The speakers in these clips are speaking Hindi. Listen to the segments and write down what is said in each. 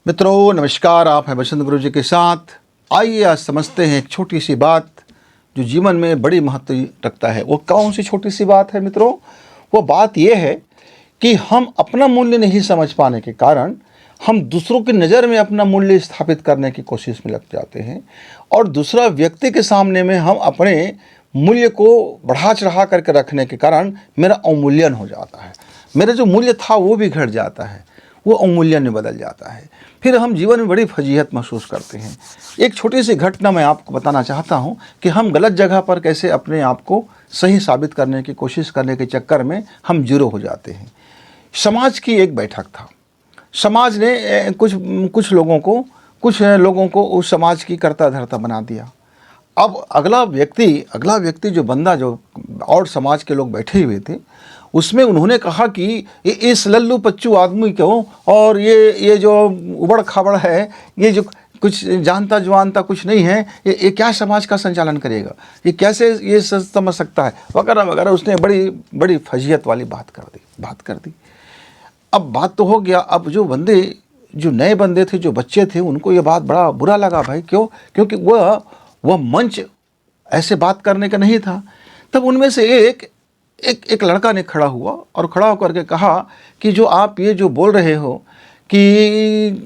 मित्रों नमस्कार, आप हैं बसंत गुरु जी के साथ। आइए आज समझते हैं एक छोटी सी बात जो जीवन में बड़ी महत्व रखता है। वो कौन सी छोटी सी बात है मित्रों? वो बात ये है कि हम अपना मूल्य नहीं समझ पाने के कारण हम दूसरों की नज़र में अपना मूल्य स्थापित करने की कोशिश में लग जाते हैं और दूसरा व्यक्ति के सामने में हम अपने मूल्य को बढ़ा चढ़ा करके रखने के कारण मेरा अवमूल्यन हो जाता है। मेरा जो मूल्य था वो भी घट जाता है, वो अवमूल्यन में बदल जाता है। फिर हम जीवन में बड़ी फजीहत महसूस करते हैं। एक छोटी सी घटना मैं आपको बताना चाहता हूँ कि हम गलत जगह पर कैसे अपने आप को सही साबित करने की कोशिश करने के चक्कर में हम जीरो हो जाते हैं। समाज की एक बैठक था। समाज ने कुछ लोगों को उस समाज की कर्ता धर्ता बना दिया। अब अगला व्यक्ति जो बंदा जो और समाज के लोग बैठे हुए थे, उसमें उन्होंने कहा कि इस लल्लू पच्चू आदमी को और ये जो उबड़ खाबड़ है, ये जो कुछ जानता जुआनता कुछ नहीं है, ये क्या समाज का संचालन करेगा, ये कैसे ये समझ सकता है, वगैरह वगैरह। उसने बड़ी बड़ी फजीहत वाली बात कर दी। अब बात तो हो गया। अब जो नए बंदे थे, जो बच्चे थे, उनको ये बात बड़ा बुरा लगा भाई। क्यों? क्योंकि वह मंच ऐसे बात करने का नहीं था। तब उनमें से एक लड़का ने खड़ा हुआ और खड़ा होकर के कहा कि जो आप ये जो बोल रहे हो कि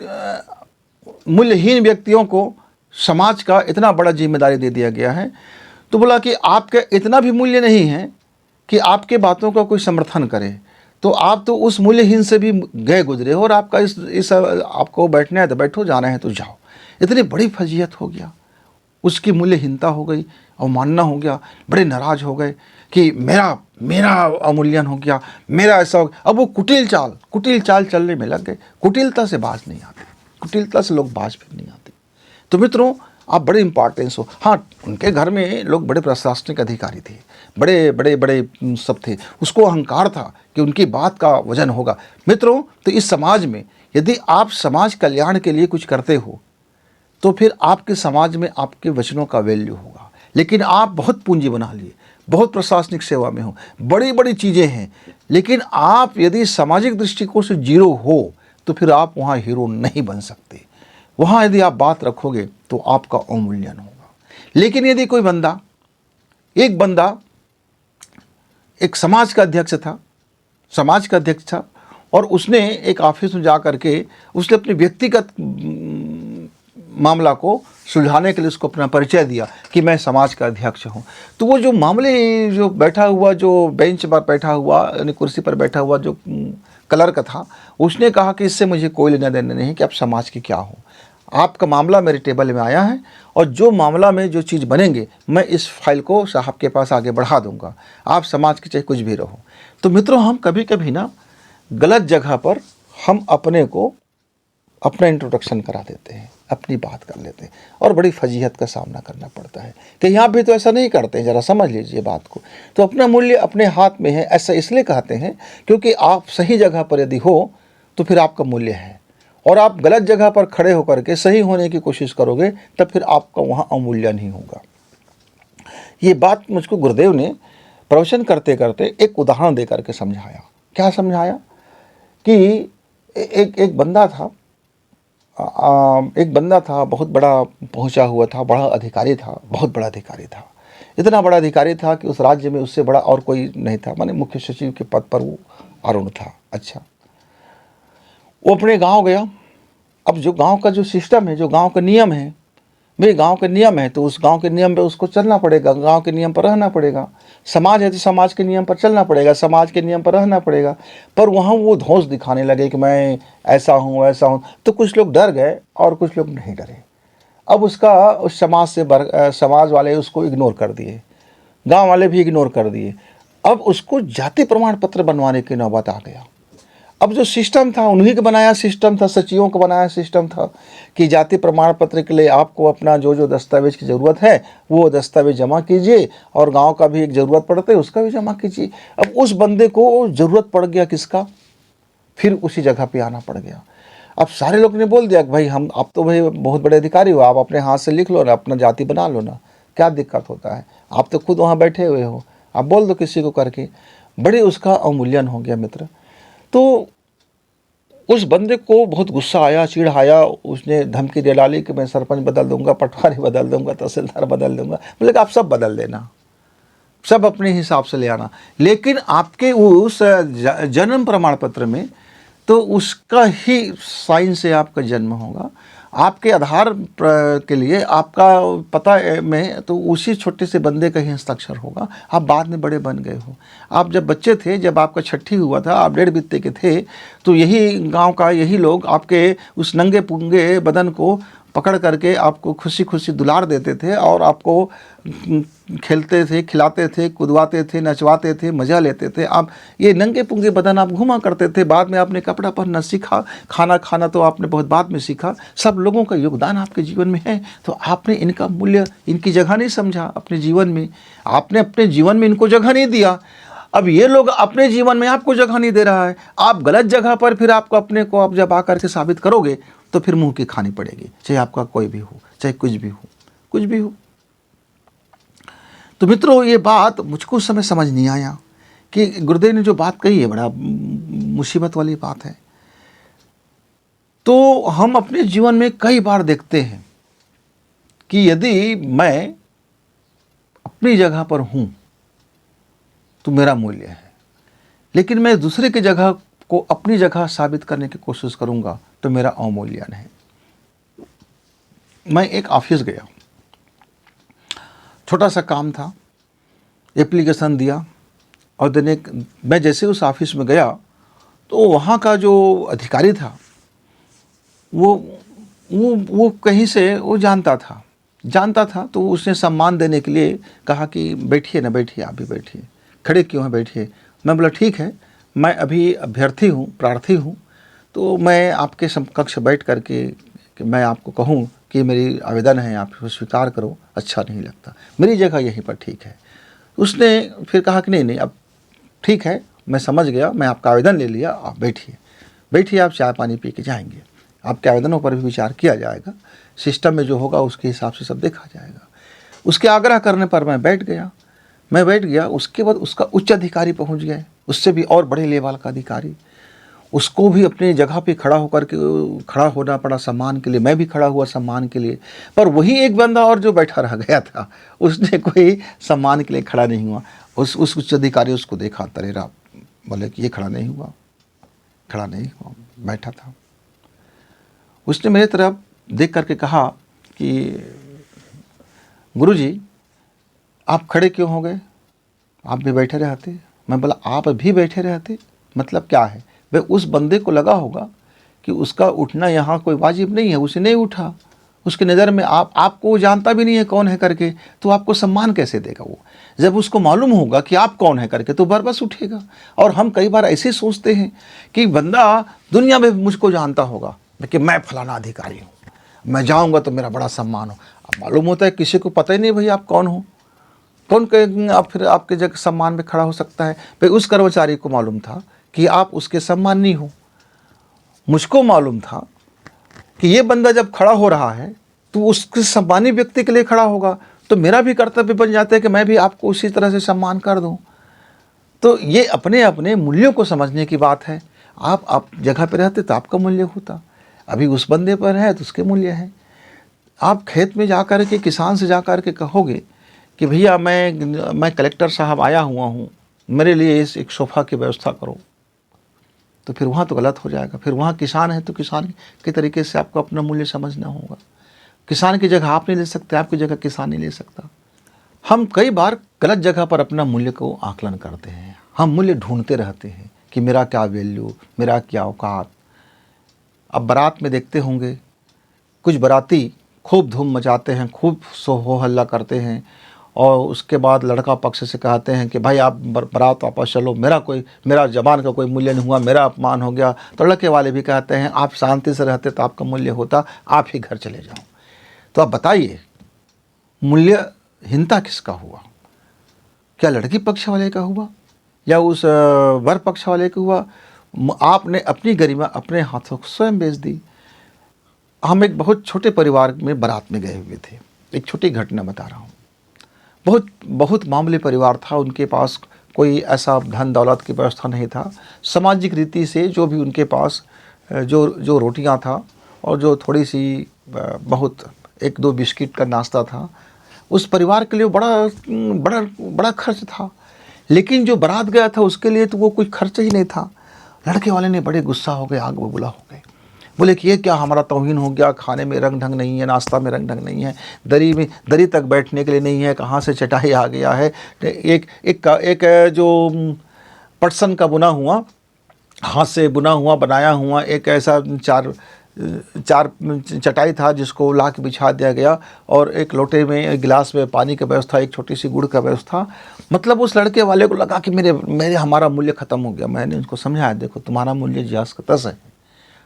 मूल्यहीन व्यक्तियों को समाज का इतना बड़ा जिम्मेदारी दे दिया गया है, तो बोला कि आपके इतना भी मूल्य नहीं है कि आपके बातों का कोई समर्थन करे। तो आप तो उस मूल्यहीन से भी गए गुजरे हो और आपका इस आपको बैठना है तो बैठो, जाना है तो जाओ। इतनी बड़ी फजीहत हो गया, उसकी मूल्यहीनता हो गई, अवमानना हो गया। बड़े नाराज हो गए कि मेरा अवमूल्यन हो गया, मेरा ऐसा हो गया। अब वो कुटिल चाल चलने में लग गए। कुटिलता से बाज नहीं आते, कुटिलता से लोग बाज फिर नहीं आते। तो मित्रों, आप बड़े इंपॉर्टेंस हो। हाँ, उनके घर में लोग बड़े प्रशासनिक अधिकारी थे, बड़े सब थे। उसको अहंकार था कि उनकी बात का वजन होगा। मित्रों, तो इस समाज में यदि आप समाज कल्याण के लिए कुछ करते हो तो फिर आपके समाज में आपके वचनों का वैल्यू होगा। लेकिन आप बहुत पूंजी बना लिए, बहुत प्रशासनिक सेवा में हो, बड़ी बड़ी चीज़ें हैं, लेकिन आप यदि सामाजिक दृष्टिकोण से जीरो हो तो फिर आप वहाँ हीरो नहीं बन सकते। वहाँ यदि आप बात रखोगे तो आपका अवमूल्यन होगा। लेकिन यदि कोई बंदा एक समाज का अध्यक्ष था और उसने एक ऑफिस में जा कर के उसने अपने व्यक्तिगत मामला को सुलझाने के लिए उसको अपना परिचय दिया कि मैं समाज का अध्यक्ष हूँ। तो वो जो मामले जो बैठा हुआ, जो बेंच पर बैठा हुआ, यानी कुर्सी पर बैठा हुआ जो क्लर्क था, उसने कहा कि इससे मुझे कोई लेना देना नहीं कि आप समाज के क्या हो। आपका मामला मेरे टेबल में आया है और जो मामला में जो चीज़ बनेंगे मैं इस फाइल को साहब के पास आगे बढ़ा दूंगा। आप समाज के चाहे कुछ भी रहो। तो मित्रों, हम कभी कभी ना गलत जगह पर हम अपना इंट्रोडक्शन करा देते हैं, अपनी बात कर लेते हैं और बड़ी फजीहत का सामना करना पड़ता है। कि यहाँ भी तो ऐसा नहीं करते हैं, ज़रा समझ लीजिए बात को। तो अपना मूल्य अपने हाथ में है, ऐसा इसलिए कहते हैं क्योंकि आप सही जगह पर यदि हो तो फिर आपका मूल्य है, और आप गलत जगह पर खड़े होकर के सही होने की कोशिश करोगे तब फिर आपका वहाँ अवमूल्यन ही होगा। ये बात मुझको गुरुदेव ने प्रवचन करते करते एक उदाहरण दे करके समझाया। क्या समझाया कि एक बंदा था, बहुत बड़ा पहुंचा हुआ था, बहुत बड़ा अधिकारी था। इतना बड़ा अधिकारी था कि उस राज्य में उससे बड़ा और कोई नहीं था, माने मुख्य सचिव के पद पर वो आरूढ़ था। अच्छा, वो अपने गांव गया। अब जो गांव का जो सिस्टम है, जो गांव का नियम है, भाई गांव के नियम है तो उस गांव के नियम पे उसको चलना पड़ेगा, गांव के नियम पर रहना पड़ेगा। समाज है तो समाज के नियम पर चलना पड़ेगा, समाज के नियम पर रहना पड़ेगा। पर वहाँ वो धौंस दिखाने लगे कि मैं ऐसा हूँ। तो कुछ लोग डर गए और कुछ लोग नहीं डरे। अब उस समाज वाले उसको इग्नोर कर दिए, गाँव वाले भी इग्नोर कर दिए। अब उसको जाति प्रमाण पत्र बनवाने की नौबत आ गया। अब जो सिस्टम था उन्हीं का बनाया सिस्टम था, सचिवों का बनाया सिस्टम था कि जाति प्रमाण पत्र के लिए आपको अपना जो दस्तावेज की ज़रूरत है वो दस्तावेज जमा कीजिए, और गांव का भी एक ज़रूरत पड़ता है उसका भी जमा कीजिए। अब उस बंदे को ज़रूरत पड़ गया किसका? फिर उसी जगह पे आना पड़ गया। अब सारे लोग ने बोल दिया कि भाई आप तो भाई बहुत बड़े अधिकारी हो, आप अपने हाथ से लिख लो ना, अपना जाति बना लो ना, क्या दिक्कत होता है, आप तो खुद वहाँ बैठे हुए हो, आप बोल दो किसी को करके। बड़े उसका अवमूल्यन हो गया मित्र। तो उस बंदे को बहुत गुस्सा आया, चिढ़ आया, उसने धमकी दे डाली कि मैं सरपंच बदल दूंगा, पटवारी बदल दूंगा, तहसीलदार बदल दूंगा। बोले कि आप सब बदल देना, सब अपने हिसाब से ले आना, लेकिन आपके उस जन्म प्रमाण पत्र में तो उसका ही साइन से आपका जन्म होगा, आपके आधार के लिए आपका पता में तो उसी छोटे से बंदे का ही हस्ताक्षर होगा। आप बाद में बड़े बन गए हो। आप जब बच्चे थे, जब आपका छठी हुआ था, आप 1.5 बित्ते के थे, तो यही गांव का यही लोग आपके उस नंगे पुंगे बदन को पकड़ करके आपको खुशी खुशी दुलार देते थे और आपको खेलते थे, खिलाते थे, कूदवाते थे, नचवाते थे, मज़ा लेते थे। आप ये नंगे पुंगे बदन आप घुमा करते थे। बाद में आपने कपड़ा पहनना सीखा, खाना खाना तो आपने बहुत बाद में सीखा। सब लोगों का योगदान आपके जीवन में है, तो आपने इनका मूल्य, इनकी जगह नहीं समझा अपने जीवन में। आपने अपने जीवन में इनको जगह नहीं दिया। अब ये लोग अपने जीवन में आपको जगह नहीं दे रहा है, आप गलत जगह पर फिर आपको अपने को आप जब आकर के साबित करोगे तो फिर मुंह की खानी पड़ेगी, चाहे आपका कोई भी हो, चाहे कुछ भी हो, कुछ भी हो। तो मित्रों, ये बात मुझको उस समय समझ नहीं आया कि गुरुदेव ने जो बात कही है बड़ा मुसीबत वाली बात है। तो हम अपने जीवन में कई बार देखते हैं कि यदि मैं अपनी जगह पर हूं तो मेरा मूल्य है, लेकिन मैं दूसरे की जगह को अपनी जगह साबित करने की कोशिश करूंगा तो मेरा अवमूल्यन है। मैं एक ऑफिस गया, छोटा सा काम था, एप्लीकेशन दिया और मैं जैसे उस ऑफिस में गया तो वहाँ का जो अधिकारी था वो कहीं से वो जानता था, तो उसने सम्मान देने के लिए कहा कि बैठिए ना, बैठिए, आप भी बैठिए, खड़े क्यों हैं, बैठिए। मैं बोला ठीक है, मैं अभी अभ्यर्थी हूँ, प्रार्थी हूँ, तो मैं आपके समकक्ष बैठ करके कि मैं आपको कहूँ कि मेरी आवेदन है, आप इसको स्वीकार करो, अच्छा नहीं लगता, मेरी जगह यहीं पर ठीक है। उसने फिर कहा कि नहीं, अब ठीक है, मैं समझ गया, मैं आपका आवेदन ले लिया, आप बैठिए, आप चाय पानी पी के जाएंगे, आपके आवेदनों पर भी विचार किया जाएगा, सिस्टम में जो होगा उसके हिसाब से सब देखा जाएगा। उसके आग्रह करने पर मैं बैठ गया। उसके बाद उसका उच्च अधिकारी पहुंच गए, उससे भी और बड़े लेवल का अधिकारी, उसको भी अपनी जगह पे खड़ा होना पड़ा सम्मान के लिए, मैं भी खड़ा हुआ सम्मान के लिए। पर वही एक बंदा और जो बैठा रह गया था, उसने कोई सम्मान के लिए खड़ा नहीं हुआ। उस उच्च अधिकारी उसको देखा, तरेरा, बोले कि ये खड़ा नहीं हुआ, बैठा था। उसने मेरे तरफ देख करके कहा कि गुरुजी, आप खड़े क्यों हो गए, आप भी बैठे रहते। मैं बोला आप भी बैठे रहते, मतलब क्या है। भाई उस बंदे को लगा होगा कि उसका उठना यहाँ कोई वाजिब नहीं है, उसे नहीं उठा। उसकी नज़र में आपको वो जानता भी नहीं है कौन है करके, तो आपको सम्मान कैसे देगा वो। जब उसको मालूम होगा कि आप कौन है करके तो बस उठेगा। और हम कई बार ऐसे सोचते हैं कि बंदा दुनिया में मुझको जानता होगा कि मैं फलाना अधिकारी हूँ, मैं जाऊँगा तो मेरा बड़ा सम्मान हो। अब मालूम होता है किसी को पता ही नहीं भाई आप कौन हो, कौन आप फिर आपके जगह सम्मान में खड़ा हो सकता है। भाई उस कर्मचारी को मालूम था कि आप उसके सम्मान नहीं हो, मुझको मालूम था कि ये बंदा जब खड़ा हो रहा है तो उसके सम्मानी व्यक्ति के लिए खड़ा होगा, तो मेरा भी कर्तव्य बन जाता है कि मैं भी आपको उसी तरह से सम्मान कर दूं। तो ये अपने अपने मूल्यों को समझने की बात है। आप जगह पर रहते तो आपका मूल्य होता, अभी उस बंदे पर है तो उसके मूल्य है। आप खेत में जा कर के किसान से जा कर के कहोगे कि भैया मैं कलेक्टर साहब आया हुआ हूँ, मेरे लिए इस एक सोफ़ा की व्यवस्था करो, तो फिर वहाँ तो गलत हो जाएगा। फिर वहाँ किसान है तो किसान के तरीके से आपको अपना मूल्य समझना होगा। किसान की जगह आप नहीं ले सकते, आपकी जगह किसान नहीं ले सकता। हम कई बार गलत जगह पर अपना मूल्य को आकलन करते हैं, हम मूल्य ढूंढते रहते हैं कि मेरा क्या वैल्यू, मेरा क्या औकात। अब बारात में देखते होंगे कुछ बाराती खूब धूम मचाते हैं, खूब हो हल्ला करते हैं, और उसके बाद लड़का पक्ष से कहते हैं कि भाई आप बारात वापस चलो, मेरा जबान का कोई मूल्य नहीं हुआ, मेरा अपमान हो गया। तो लड़के वाले भी कहते हैं आप शांति से रहते तो आपका मूल्य होता, आप ही घर चले जाओ। तो आप बताइए मूल्यहीनता किसका हुआ? क्या लड़की पक्ष वाले का हुआ या उस वर पक्ष वाले का हुआ? आपने अपनी गरिमा अपने हाथों स्वयं बेच दी। हम एक बहुत छोटे परिवार में बारात में गए हुए थे, एक छोटी घटना बता रहा हूँ। बहुत मामूली परिवार था, उनके पास कोई ऐसा धन दौलत की व्यवस्था नहीं था। सामाजिक रीति से जो भी उनके पास जो जो रोटियां था और जो थोड़ी सी बहुत एक दो बिस्किट का नाश्ता था, उस परिवार के लिए बड़ा बड़ा बड़ा खर्च था। लेकिन जो बारात गया था उसके लिए तो वो कोई खर्च ही नहीं था। लड़के वाले ने बड़े गुस्सा हो गए, आग बबूला हो गए। बोले कि ये क्या हमारा तौहीन हो गया, खाने में रंग ढंग नहीं है, नाश्ता में रंग ढंग नहीं है, दरी तक बैठने के लिए नहीं है, कहाँ से चटाई आ गया है। एक जो पटसन का बुना हुआ, हाथ से बुना हुआ बनाया हुआ एक ऐसा चार चार चटाई था जिसको ला के बिछा दिया गया, और एक लोटे में एक गिलास में पानी की व्यवस्था, एक छोटी सी गुड़ का व्यवस्था। मतलब उस लड़के वाले को लगा कि मेरे हमारा मूल्य ख़त्म हो गया। मैंने उनको समझाया, देखो तुम्हारा मूल्य जस का तस है,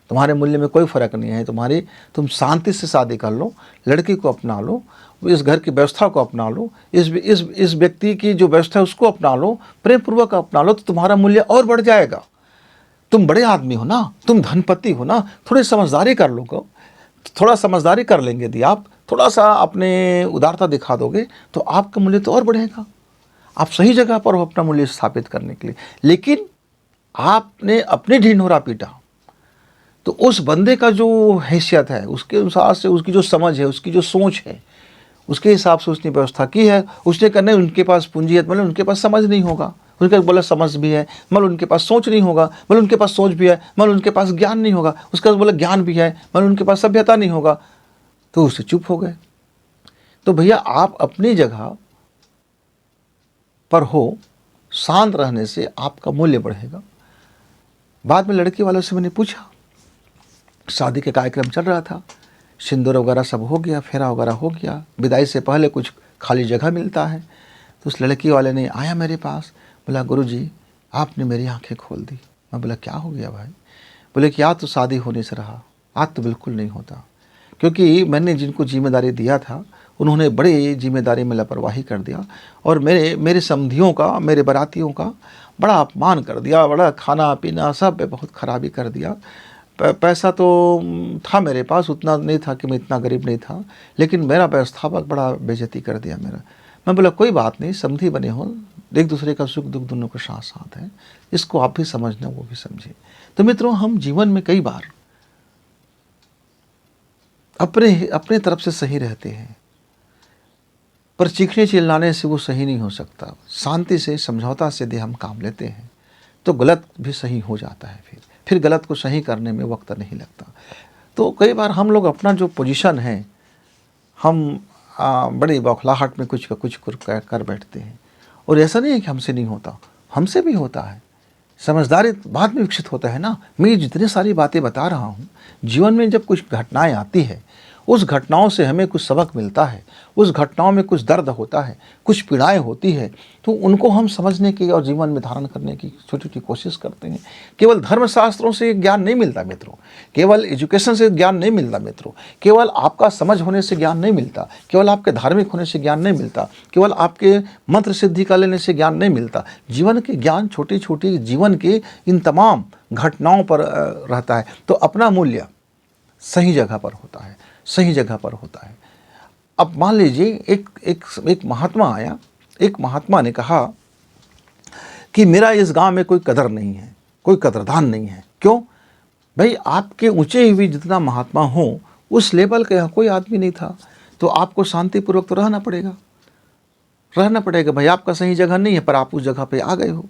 तुम्हारे मूल्य में कोई फ़र्क नहीं है। तुम शांति से शादी कर लो, लड़की को अपना लो, इस घर की व्यवस्था को अपना लो, इस व्यक्ति की जो व्यवस्था है उसको अपना लो, प्रेम पूर्वक अपना लो, तो तुम्हारा मूल्य और बढ़ जाएगा। तुम बड़े आदमी हो ना, तुम धनपति हो ना, थोड़ी समझदारी कर लो। थोड़ा समझदारी कर लेंगे यदि आप थोड़ा सा अपने उदारता दिखा दोगे तो आपका मूल्य तो और बढ़ेगा। आप सही जगह पर हो अपना मूल्य स्थापित करने के लिए। लेकिन आपने अपनी ढिंढोरा पीटा, तो उस बंदे का जो हैसियत है, उसके अनुसार से उसकी जो समझ है, उसकी जो सोच है, उसके हिसाब से उसने व्यवस्था की है। उसने करने उनके पास पूंजी है, मतलब उनके पास समझ नहीं होगा, उनके बोला समझ भी है, मतलब उनके पास सोच नहीं होगा, मतलब उनके पास सोच भी है, मतलब उनके पास ज्ञान नहीं होगा, उसका बोला ज्ञान भी है, मतलब उनके पास सभ्यता नहीं होगा, तो उससे चुप हो गए। तो भैया आप अपनी जगह पर हो, शांत रहने से आपका मूल्य बढ़ेगा। बाद में लड़की वालों से मैंने पूछा, शादी के कार्यक्रम चल रहा था, सिंदूर वगैरह सब हो गया, फेरा वगैरह हो गया, विदाई से पहले कुछ खाली जगह मिलता है। तो उस लड़की वाले ने आया मेरे पास, बोला गुरुजी आपने मेरी आंखें खोल दी। मैं बोला क्या हो गया भाई? बोले कि आज तो शादी होने से रहा, आज तो बिल्कुल नहीं होता, क्योंकि मैंने जिनको जिम्मेदारी दिया था उन्होंने बड़ी जिम्मेदारी में लापरवाही कर दिया, और मेरे समधियों का, मेरे बारातियों का बड़ा अपमान कर दिया, बड़ा खाना पीना सब में बहुत खराबी कर दिया। पैसा तो था मेरे पास, उतना नहीं था कि मैं इतना गरीब नहीं था, लेकिन मेरा व्यवस्थापक बड़ा बेइज्जती कर दिया मेरा। मैं बोला कोई बात नहीं, समधी बने हो, एक दूसरे का सुख दुख दोनों का साथ साथ है, इसको आप भी समझना, वो भी समझे। तो मित्रों, हम जीवन में कई बार अपने तरफ से सही रहते हैं, पर चीखने चिल्लाने से वो सही नहीं हो सकता। शांति से, समझौता से यदि हम काम लेते हैं तो गलत भी सही हो जाता है। फिर गलत को सही करने में वक्त नहीं लगता। तो कई बार हम लोग अपना जो पोजीशन है, हम बड़ी बौखलाहट में कुछ का कुछ कर बैठते हैं, और ऐसा नहीं है कि हमसे नहीं होता, हमसे भी होता है। समझदारी बाद में विकसित होता है ना। मैं जितनी सारी बातें बता रहा हूँ, जीवन में जब कुछ घटनाएं आती है, उस घटनाओं से हमें कुछ सबक मिलता है, उस घटनाओं में कुछ दर्द होता है, कुछ पीड़ाएं होती है, तो उनको हम समझने की और जीवन में धारण करने की छोटी छोटी कोशिश करते हैं। केवल धर्मशास्त्रों से ज्ञान नहीं मिलता मित्रों, केवल एजुकेशन से ज्ञान नहीं मिलता मित्रों, केवल आपका समझ होने से ज्ञान नहीं मिलता, केवल आपके धार्मिक होने से ज्ञान नहीं मिलता, केवल आपके मंत्र सिद्धि का लेने से ज्ञान नहीं मिलता। जीवन के ज्ञान छोटी छोटी जीवन के इन तमाम घटनाओं पर रहता है। तो अपना मूल्य सही जगह पर होता है, सही जगह पर होता है। अब मान लीजिए एक महात्मा आया, एक महात्मा ने कहा कि मेरा इस गांव में कोई कदर नहीं है, कोई कदरदान नहीं है। क्यों भाई? आपके ऊंचे हुए जितना महात्मा हो, उस लेवल का यहाँ कोई आदमी नहीं था, तो आपको शांतिपूर्वक तो रहना पड़ेगा भाई। आपका सही जगह नहीं है, पर आप उस जगह पे आ गए हो।